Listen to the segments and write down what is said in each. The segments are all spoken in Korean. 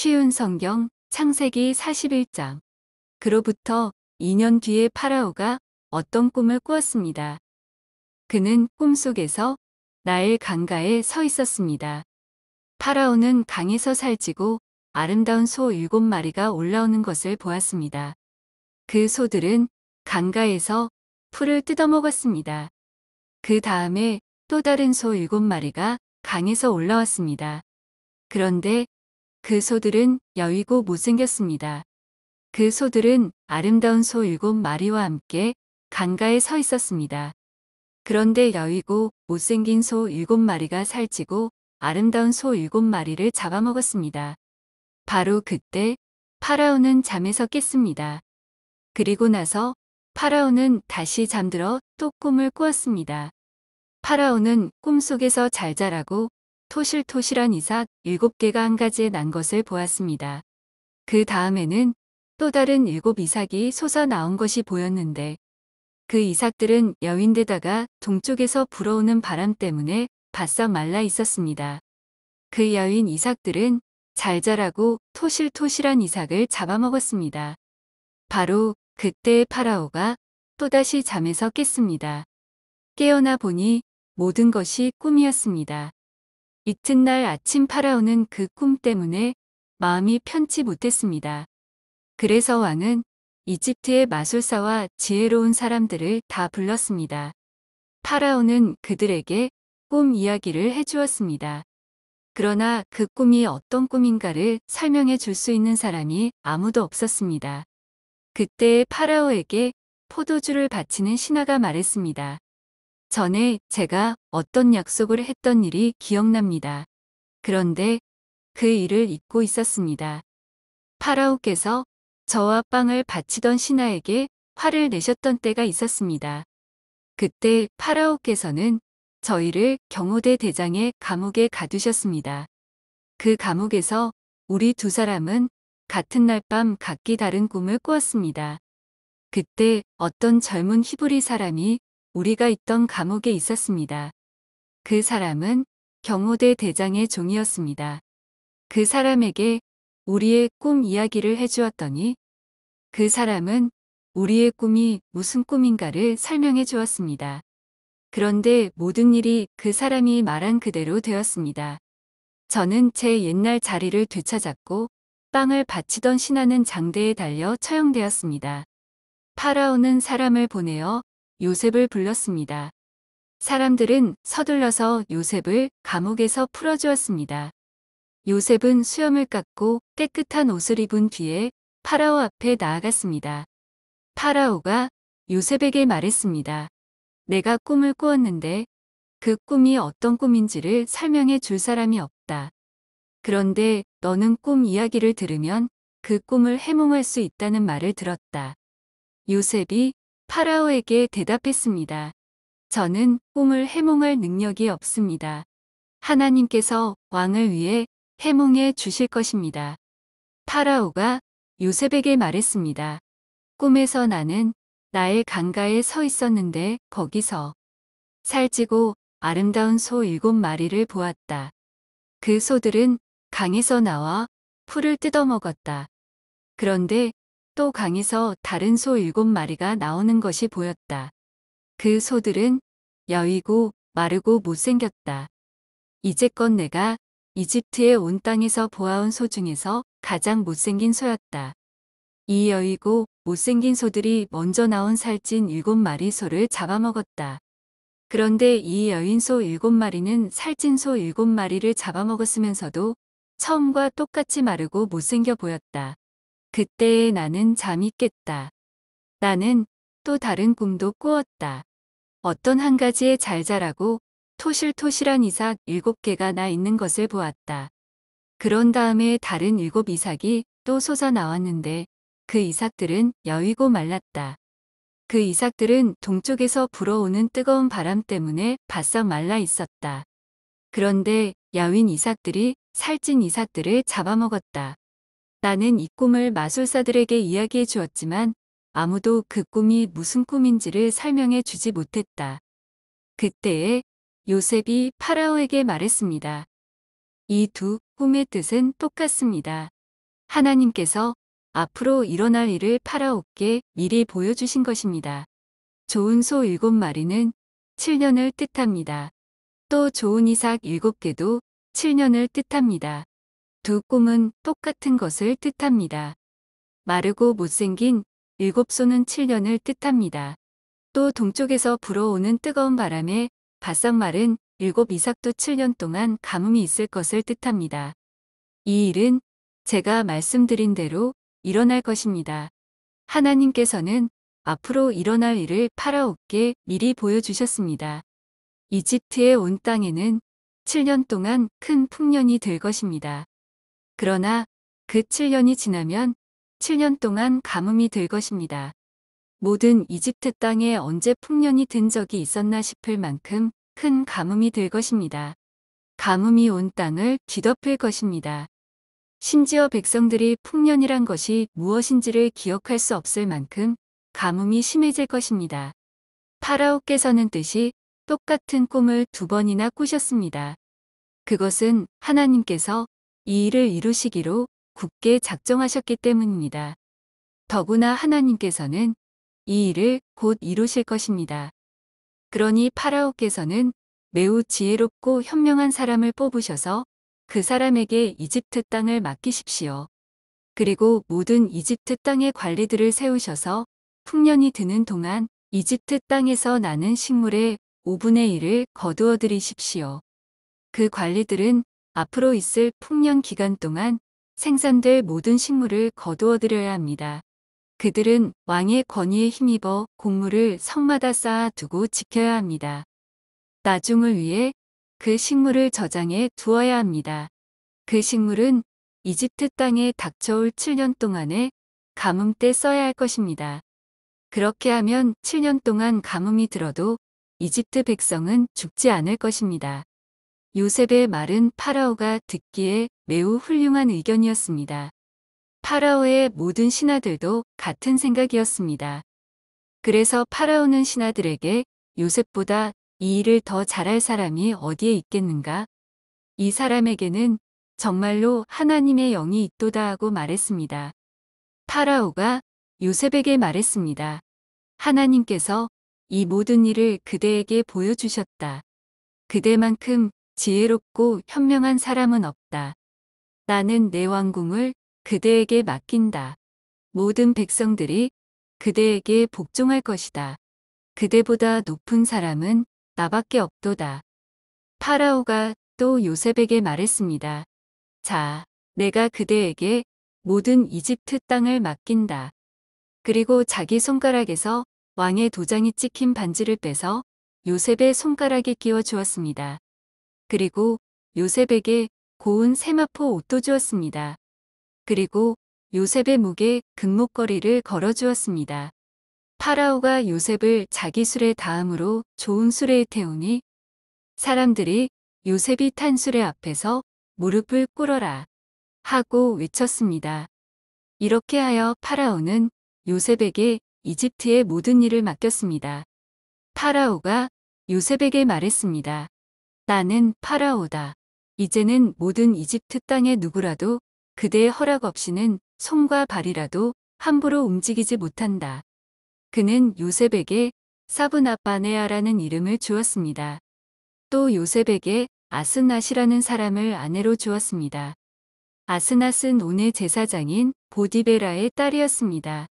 쉬운 성경 창세기 41장. 그로부터 2년 뒤에 파라오가 어떤 꿈을 꾸었습니다. 그는 꿈속에서 나일 강가에 서 있었습니다. 파라오는 강에서 살찌고 아름다운 소 7마리가 올라오는 것을 보았습니다. 그 소들은 강가에서 풀을 뜯어먹었습니다. 그 다음에 또 다른 소 7마리가 강에서 올라왔습니다. 그런데 그 소들은 여위고 못생겼습니다. 그 소들은 아름다운 소 7마리와 함께 강가에 서 있었습니다. 그런데 여위고 못생긴 소 7마리가 살찌고 아름다운 소 7마리를 잡아먹었습니다. 바로 그때 파라오는 잠에서 깼습니다. 그리고 나서 파라오는 다시 잠들어 또 꿈을 꾸었습니다. 파라오는 꿈속에서 잘 자라고 토실토실한 이삭 7개가 한 가지에 난 것을 보았습니다. 그 다음에는 또 다른 7이삭이 솟아 나온 것이 보였는데 그 이삭들은 여윈데다가 동쪽에서 불어오는 바람 때문에 바싹 말라 있었습니다. 그 여윈 이삭들은 잘 자라고 토실토실한 이삭을 잡아먹었습니다. 바로 그때 파라오가 또다시 잠에서 깼습니다. 깨어나 보니 모든 것이 꿈이었습니다. 이튿날 아침 파라오는 그 꿈 때문에 마음이 편치 못했습니다. 그래서 왕은 이집트의 마술사와 지혜로운 사람들을 다 불렀습니다. 파라오는 그들에게 꿈 이야기를 해주었습니다. 그러나 그 꿈이 어떤 꿈인가를 설명해 줄 수 있는 사람이 아무도 없었습니다. 그때 파라오에게 포도주를 바치는 신하가 말했습니다. 전에 제가 어떤 약속을 했던 일이 기억납니다. 그런데 그 일을 잊고 있었습니다. 파라오께서 저와 빵을 바치던 신하에게 화를 내셨던 때가 있었습니다. 그때 파라오께서는 저희를 경호대 대장의 감옥에 가두셨습니다. 그 감옥에서 우리 두 사람은 같은 날 밤 각기 다른 꿈을 꾸었습니다. 그때 어떤 젊은 히브리 사람이 우리가 있던 감옥에 있었습니다. 그 사람은 경호대 대장의 종이었습니다. 그 사람에게 우리의 꿈 이야기를 해주었더니 그 사람은 우리의 꿈이 무슨 꿈인가를 설명해 주었습니다. 그런데 모든 일이 그 사람이 말한 그대로 되었습니다. 저는 제 옛날 자리를 되찾았고 빵을 바치던 신하는 장대에 달려 처형되었습니다. 파라오는 사람을 보내어 요셉을 불렀습니다. 사람들은 서둘러서 요셉을 감옥에서 풀어주었습니다. 요셉은 수염을 깎고 깨끗한 옷을 입은 뒤에 파라오 앞에 나아갔습니다. 파라오가 요셉에게 말했습니다. 내가 꿈을 꾸었는데 그 꿈이 어떤 꿈인지를 설명해 줄 사람이 없다. 그런데 너는 꿈 이야기를 들으면 그 꿈을 해몽할 수 있다는 말을 들었다. 요셉이 파라오에게 대답했습니다. 저는 꿈을 해몽할 능력이 없습니다. 하나님께서 왕을 위해 해몽해 주실 것입니다. 파라오가 요셉에게 말했습니다. 꿈에서 나는 나일 강가에 서 있었는데 거기서 살찌고 아름다운 소 7마리를 보았다. 그 소들은 강에서 나와 풀을 뜯어먹었다. 그런데 또 강에서 다른 소 7마리가 나오는 것이 보였다. 그 소들은 여위고 마르고 못생겼다. 이제껏 내가 이집트의 온 땅에서 보아온 소 중에서 가장 못생긴 소였다. 이 여위고 못생긴 소들이 먼저 나온 살찐 7마리 소를 잡아먹었다. 그런데 이 여인 소 7마리는 살찐 소 7마리를 잡아먹었으면서도 처음과 똑같이 마르고 못생겨 보였다. 그때에 나는 잠이 깼다. 나는 또 다른 꿈도 꾸었다. 어떤 한 가지에 잘 자라고 토실토실한 이삭 7개가 나 있는 것을 보았다. 그런 다음에 다른 7이삭이 또 솟아 나왔는데 그 이삭들은 여위고 말랐다. 그 이삭들은 동쪽에서 불어오는 뜨거운 바람 때문에 바싹 말라 있었다. 그런데 여윈 이삭들이 살찐 이삭들을 잡아먹었다. 나는 이 꿈을 마술사들에게 이야기해 주었지만 아무도 그 꿈이 무슨 꿈인지를 설명해 주지 못했다. 그때에 요셉이 파라오에게 말했습니다. 이 두 꿈의 뜻은 똑같습니다. 하나님께서 앞으로 일어날 일을 파라오께 미리 보여주신 것입니다. 좋은 소 7마리는 7년을 뜻합니다. 또 좋은 이삭 7개도 7년을 뜻합니다. 두 꿈은 똑같은 것을 뜻합니다. 마르고 못생긴 7소는 7년을 뜻합니다. 또 동쪽에서 불어오는 뜨거운 바람에 바싹 마른 7 이삭도 7년 동안 가뭄이 있을 것을 뜻합니다. 이 일은 제가 말씀드린 대로 일어날 것입니다. 하나님께서는 앞으로 일어날 일을 파라오께 미리 보여주셨습니다. 이집트의 온 땅에는 7년 동안 큰 풍년이 들 것입니다. 그러나 그 7년이 지나면 7년 동안 가뭄이 들 것입니다. 모든 이집트 땅에 언제 풍년이 든 적이 있었나 싶을 만큼 큰 가뭄이 들 것입니다. 가뭄이 온 땅을 뒤덮을 것입니다. 심지어 백성들이 풍년이란 것이 무엇인지를 기억할 수 없을 만큼 가뭄이 심해질 것입니다. 파라오께서는 뜻이 똑같은 꿈을 2번이나 꾸셨습니다. 그것은 하나님께서 이 일을 이루시기로 굳게 작정하셨기 때문입니다. 더구나 하나님께서는 이 일을 곧 이루실 것입니다. 그러니 파라오께서는 매우 지혜롭고 현명한 사람을 뽑으셔서 그 사람에게 이집트 땅을 맡기십시오. 그리고 모든 이집트 땅의 관리들을 세우셔서 풍년이 드는 동안 이집트 땅에서 나는 식물의 5분의 1을 거두어 들이십시오. 그 관리들은 앞으로 있을 풍년 기간 동안 생산될 모든 식물을 거두어 들여야 합니다. 그들은 왕의 권위에 힘입어 곡물을 성마다 쌓아 두고 지켜야 합니다. 나중을 위해 그 식물을 저장해 두어야 합니다. 그 식물은 이집트 땅에 닥쳐올 7년 동안에 가뭄 때 써야 할 것입니다. 그렇게 하면 7년 동안 가뭄이 들어도 이집트 백성은 죽지 않을 것입니다. 요셉의 말은 파라오가 듣기에 매우 훌륭한 의견이었습니다. 파라오의 모든 신하들도 같은 생각이었습니다. 그래서 파라오는 신하들에게 요셉보다 이 일을 더 잘할 사람이 어디에 있겠는가? 이 사람에게는 정말로 하나님의 영이 있도다 하고 말했습니다. 파라오가 요셉에게 말했습니다. 하나님께서 이 모든 일을 그대에게 보여주셨다. 그대만큼 지혜롭고 현명한 사람은 없다. 나는 내 왕궁을 그대에게 맡긴다. 모든 백성들이 그대에게 복종할 것이다. 그대보다 높은 사람은 나밖에 없도다. 파라오가 또 요셉에게 말했습니다. 자, 내가 그대에게 모든 이집트 땅을 맡긴다. 그리고 자기 손가락에서 왕의 도장이 찍힌 반지를 빼서 요셉의 손가락에 끼워 주었습니다. 그리고 요셉에게 고운 세마포 옷도 주었습니다. 그리고 요셉의 목에 금목걸이를 걸어 주었습니다. 파라오가 요셉을 자기 수레 다음으로 좋은 수레에 태우니 사람들이 요셉이 탄 수레 앞에서 무릎을 꿇어라 하고 외쳤습니다. 이렇게 하여 파라오는 요셉에게 이집트의 모든 일을 맡겼습니다. 파라오가 요셉에게 말했습니다. 나는 파라오다. 이제는 모든 이집트 땅의 누구라도 그대의 허락 없이는 손과 발이라도 함부로 움직이지 못한다. 그는 요셉에게 사브나바네아라는 이름을 주었습니다. 또 요셉에게 아스낫이라는 사람을 아내로 주었습니다. 아스낫은 온의 제사장인 보디베라의 딸이었습니다.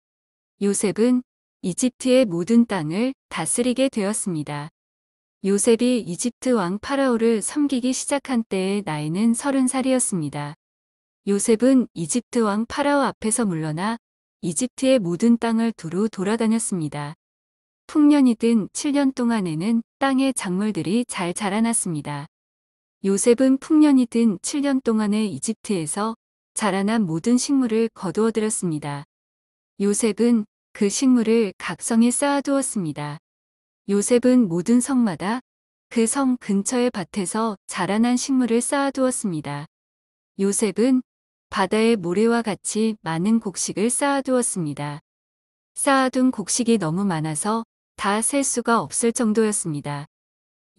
요셉은 이집트의 모든 땅을 다스리게 되었습니다. 요셉이 이집트 왕 파라오를 섬기기 시작한 때의 나이는 30살이었습니다. 요셉은 이집트 왕 파라오 앞에서 물러나 이집트의 모든 땅을 두루 돌아다녔습니다. 풍년이 든 7년 동안에는 땅의 작물들이 잘 자라났습니다. 요셉은 풍년이 든 7년 동안에 이집트에서 자라난 모든 식물을 거두어 들였습니다. 요셉은 그 식물을 각 성에 쌓아두었습니다. 요셉은 모든 성마다 그 성 근처의 밭에서 자라난 식물을 쌓아두었습니다. 요셉은 바다의 모래와 같이 많은 곡식을 쌓아두었습니다. 쌓아둔 곡식이 너무 많아서 다 셀 수가 없을 정도였습니다.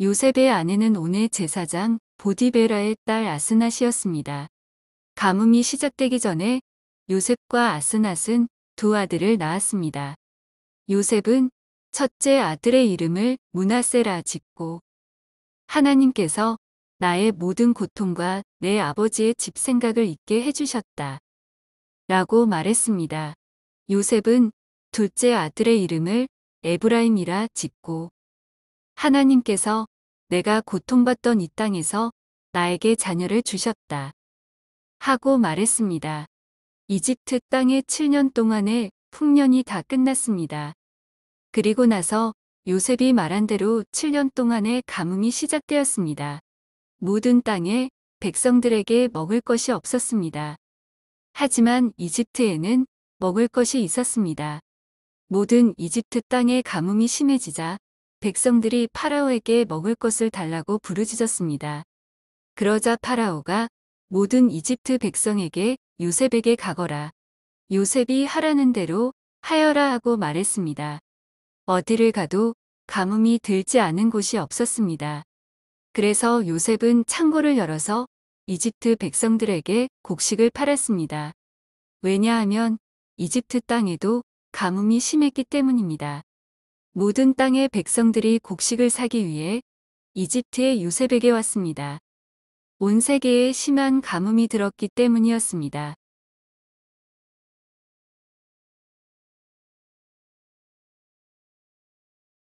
요셉의 아내는 온의 제사장 보디베라의 딸 아스낫이었습니다. 가뭄이 시작되기 전에 요셉과 아스낫은 두 아들을 낳았습니다. 요셉은 첫째 아들의 이름을 므낫세라 짓고 하나님께서 나의 모든 고통과 내 아버지의 집 생각을 잊게 해주셨다. 라고 말했습니다. 요셉은 둘째 아들의 이름을 에브라임이라 짓고 하나님께서 내가 고통받던 이 땅에서 나에게 자녀를 주셨다. 하고 말했습니다. 이집트 땅의 7년 동안의 풍년이 다 끝났습니다. 그리고 나서 요셉이 말한 대로 7년 동안의 가뭄이 시작되었습니다. 모든 땅에 백성들에게 먹을 것이 없었습니다. 하지만 이집트에는 먹을 것이 있었습니다. 모든 이집트 땅의 가뭄이 심해지자 백성들이 파라오에게 먹을 것을 달라고 부르짖었습니다. 그러자 파라오가 모든 이집트 백성에게 요셉에게 가거라. 요셉이 하라는 대로 하여라 하고 말했습니다. 어디를 가도 가뭄이 들지 않은 곳이 없었습니다. 그래서 요셉은 창고를 열어서 이집트 백성들에게 곡식을 팔았습니다. 왜냐하면 이집트 땅에도 가뭄이 심했기 때문입니다. 모든 땅의 백성들이 곡식을 사기 위해 이집트의 요셉에게 왔습니다. 온 세계에 심한 가뭄이 들었기 때문이었습니다.